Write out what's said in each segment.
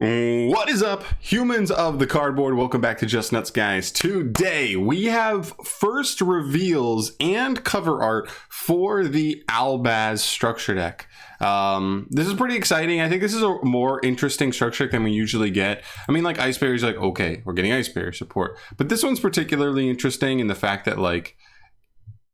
What is up, humans of the cardboard? Welcome back to Just Nuts, guys. Today we have first reveals and cover art for the Albaz structure deck. This is pretty exciting. I think this is a more interesting structure deck than we usually get. I mean, like Ice Barrier is like, okay, we're getting Ice Barrier support, but this one's particularly interesting in the fact that like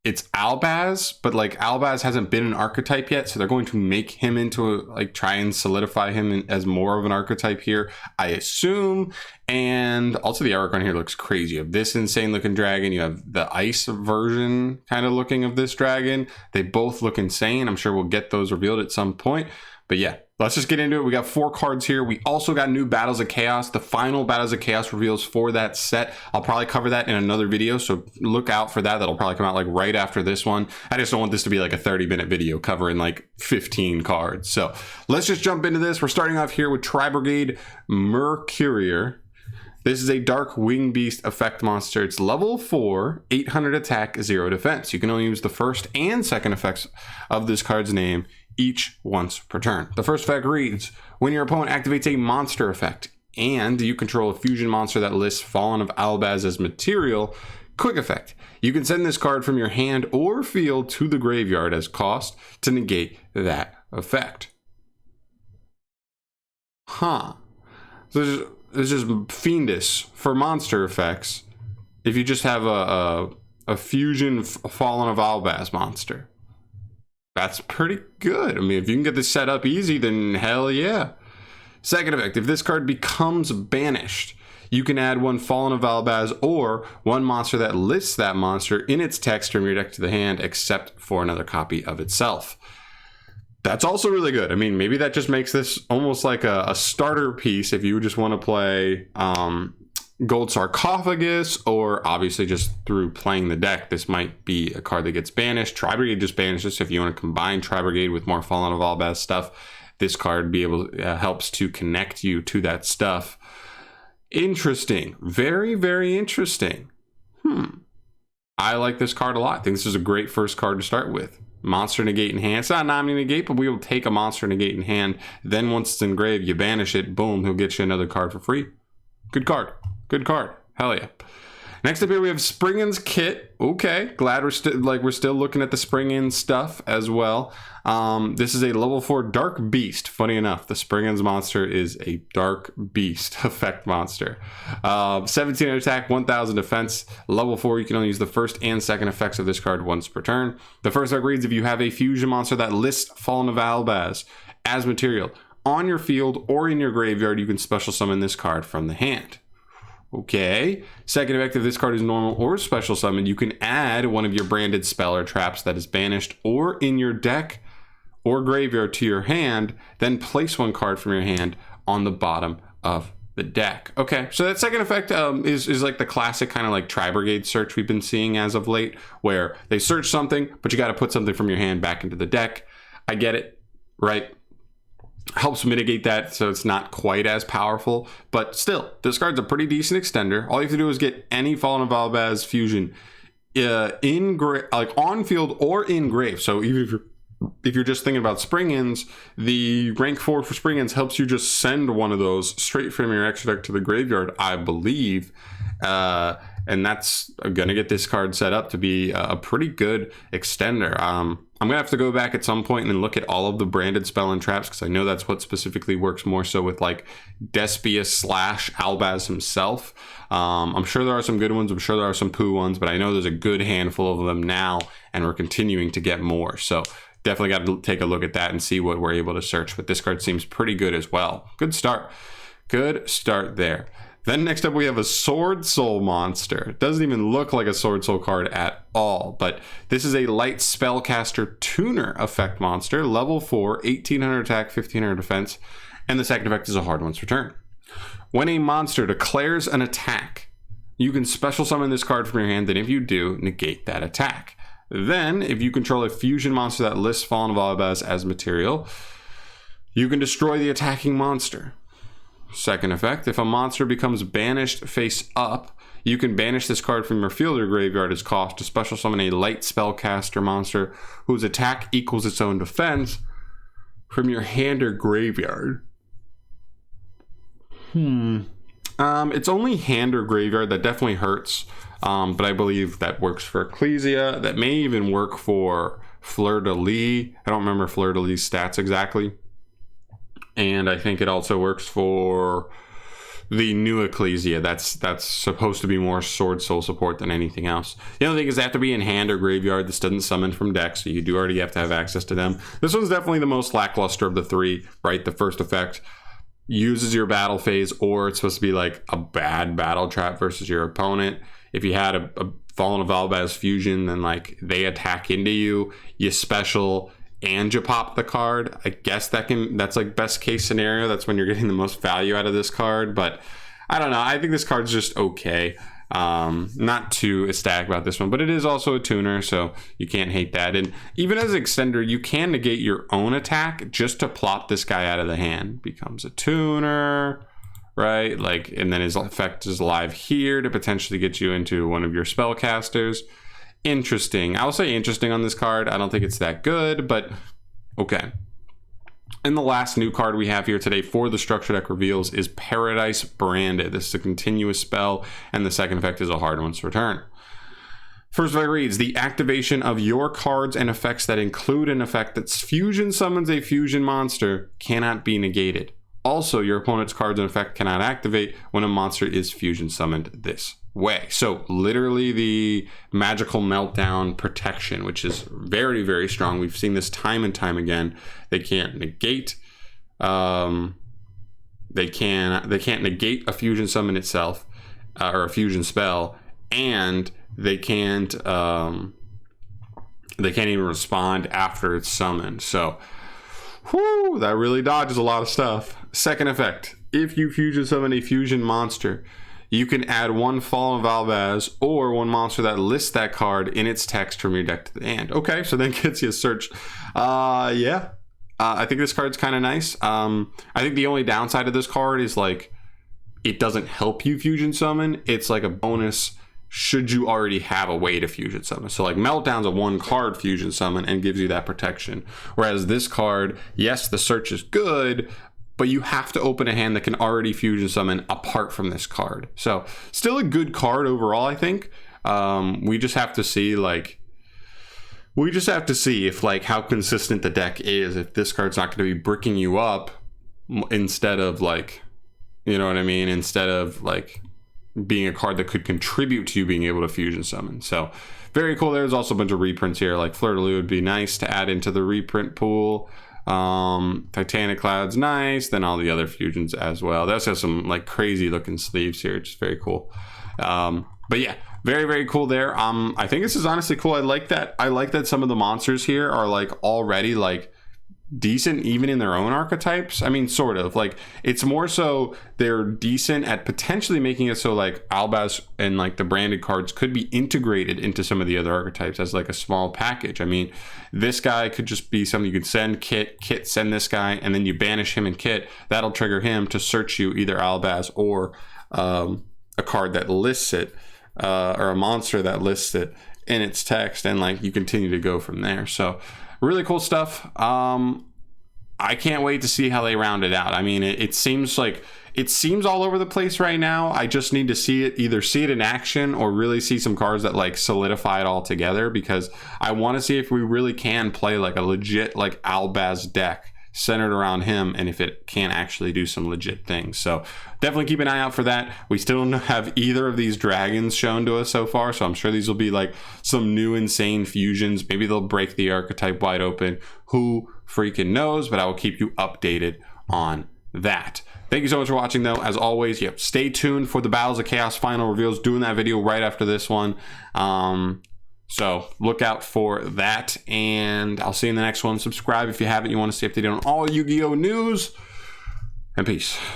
it's Albaz, but like Albaz hasn't been an archetype yet, so they're going to make him into try and solidify him as more of an archetype here, I assume. And also the artwork on here looks crazy. You have this insane looking dragon, you have the ice version kind of looking of this dragon. They both look insane. I'm sure we'll get those revealed at some point, but yeah, let's just get into it. We got 4 cards here. We also got new Battles of Chaos, the final Battles of Chaos reveals for that set. I'll probably cover that in another video, so look out for that. That'll probably come out like right after this one. I just don't want this to be like a 30-minute video covering like 15 cards. So let's just jump into this. We're starting off here with TriBrigade Mercuria. This is a Dark Wing Beast effect monster. It's level 4, 800 attack, 0 defense. You can only use the first and second effects of this card's name each once per turn. The first effect reads, when your opponent activates a monster effect and you control a fusion monster that lists Fallen of Albaz as material, quick effect. You can send this card from your hand or field to the graveyard as cost to negate that effect. So this is fiendish for monster effects if you just have a fusion Fallen of Albaz monster. That's pretty good. I mean, if you can get this set up easy, then hell yeah. Second effect, if this card becomes banished, you can add one Fallen of Albaz or one monster that lists that monster in its text from your deck to the hand, except for another copy of itself. That's also really good. I mean, maybe that just makes this almost like a starter piece if you just want to play Gold Sarcophagus, or obviously just through playing the deck, this might be a card that gets banished. TriBrigade just banished this. If you want to combine TriBrigade with more Fallen of Albaz stuff, this card helps to connect you to that stuff. Interesting. Very, very interesting. I like this card a lot. I think this is a great first card to start with. Monster negate in hand. It's not an omni negate, but we will take a monster negate in hand. Then once it's engraved, you banish it. Boom, he'll get you another card for free. Good card. Good card. Hell yeah. Next up here we have Springens Kit. Okay, glad we're still looking at the Springens stuff as well. This is a level 4 Dark Beast. Funny enough, the Springens monster is a Dark Beast effect monster. 17 attack, 1000 defense. Level 4, you can only use the first and second effects of this card once per turn. The first effect reads, if you have a fusion monster that lists Fallen of Albaz as material on your field or in your graveyard, you can special summon this card from the hand. Okay, second effect, if this card is normal or special summon, you can add one of your branded spell or traps that is banished or in your deck or graveyard to your hand, then place one card from your hand on the bottom of the deck. Okay, so that second effect is like the classic kind of like TriBrigade search we've been seeing as of late, where they search something, but you got to put something from your hand back into the deck. I get it, right? Helps mitigate that so it's not quite as powerful, but still, this card's a pretty decent extender. All you have to do is get any Fallen of Albaz fusion on field or in grave. So even if you're just thinking about Springens, the rank 4 for Springens helps you just send one of those straight from your extra deck to the graveyard, I believe. And that's gonna get this card set up to be a pretty good extender. I'm gonna have to go back at some point and look at all of the branded spell and traps, because I know that's what specifically works more so with like Despius / Albaz himself. I'm sure there are some good ones, I'm sure there are some poo ones, but I know there's a good handful of them now, and we're continuing to get more. So definitely got to take a look at that and see what we're able to search. But this card seems pretty good as well. Good start. Good start there. Then next up we have a Sword Soul monster. It doesn't even look like a Sword Soul card at all, but this is a light spellcaster tuner effect monster, level 4, 1800 attack, 1500 defense, and the second effect is a hard once per turn. When a monster declares an attack, you can special summon this card from your hand, then if you do, negate that attack. Then, if you control a fusion monster that lists Fallen of Albaz as material, you can destroy the attacking monster. Second effect, if a monster becomes banished face up, you can banish this card from your field or graveyard as cost to special summon a light spellcaster monster whose attack equals its own defense from your hand or graveyard. It's only hand or graveyard. That definitely hurts. But I believe that works for Ecclesia. That may even work for Fleur-de-Lis. I don't remember Fleur-de-Lis' stats exactly. And I think it also works for the new Ecclesia. That's supposed to be more Sword Soul support than anything else. The other thing is they have to be in hand or graveyard. This doesn't summon from deck, so you do already have to have access to them. This one's definitely the most lackluster of the three, right? The first effect uses your battle phase, or it's supposed to be like a bad battle trap versus your opponent. If you had a Fallen of Albaz fusion, then like they attack into you, you special, and you pop the card. I guess that's like best case scenario. That's when you're getting the most value out of this card. But I don't know. I think this card's just okay. Not too ecstatic about this one, but it is also a tuner, so you can't hate that. And even as an extender, you can negate your own attack just to plop this guy out of the hand. Becomes a tuner, right? Like, and then his effect is live here to potentially get you into one of your spellcasters. Interesting. I'll say interesting on this card. I don't think it's that good, but okay. And the last new card we have here today for the structure deck reveals is Paradise Branded. This is a continuous spell, and the second effect is a hard one's return. First effect reads, the activation of your cards and effects that include an effect that fusion summons a fusion monster cannot be negated. Also, your opponent's cards and effect cannot activate when a monster is fusion summoned this way. So literally the magical meltdown protection, which is very, very strong. We've seen this time and time again. They can't negate. They can't negate a fusion summon itself or a fusion spell, and they can't even respond after it's summoned. So whew, that really dodges a lot of stuff. Second effect, if you fusion summon a fusion monster, you can add one Fallen of Albaz or one monster that lists that card in its text from your deck to the hand. Okay, so then gets you a search. Yeah. I think this card's kind of nice. I think the only downside of this card is like it doesn't help you fusion summon. It's like a bonus should you already have a way to fusion summon. So like Meltdown's a one card fusion summon and gives you that protection. Whereas this card, yes, the search is good, but you have to open a hand that can already fusion summon apart from this card. So still a good card overall, I think. We just have to see if like how consistent the deck is. If this card's not going to be bricking you up instead of like, you know what I mean? Instead of like being a card that could contribute to you being able to fusion summon. So very cool. There's also a bunch of reprints here. Like Fleur-de-Lis would be nice to add into the reprint pool. Titanic Cloud's nice, then all the other fusions as well. That's has some like crazy looking sleeves here, which is very cool. But yeah, very, very cool there. I think this is honestly cool. I like that some of the monsters here are like already like decent even in their own archetypes. I mean, sort of like it's more so they're decent at potentially making it so like Albaz and like the branded cards could be integrated into some of the other archetypes as like a small package. I mean, this guy could just be something you could send Kit send this guy, and then you banish him and Kit. That'll trigger him to search you either Albaz or a card that lists it or a monster that lists it in its text, and like you continue to go from there. So really cool stuff. I can't wait to see how they round it out. I mean, it seems all over the place right now. I just need to see it in action or really see some cards that like solidify it all together, because I want to see if we really can play like a legit like Albaz deck centered around him, and if it can actually do some legit things. So definitely keep an eye out for that. We still don't have either of these dragons shown to us so far, so I'm sure these will be like some new insane fusions. Maybe they'll break the archetype wide open. Who freaking knows? But I will keep you updated on that. Thank you so much for watching, though. As always, stay tuned for the Battles of Chaos final reveals. Doing that video right after this one. So look out for that, and I'll see you in the next one. Subscribe if you haven't. You want to stay updated on all Yu-Gi-Oh news, and peace.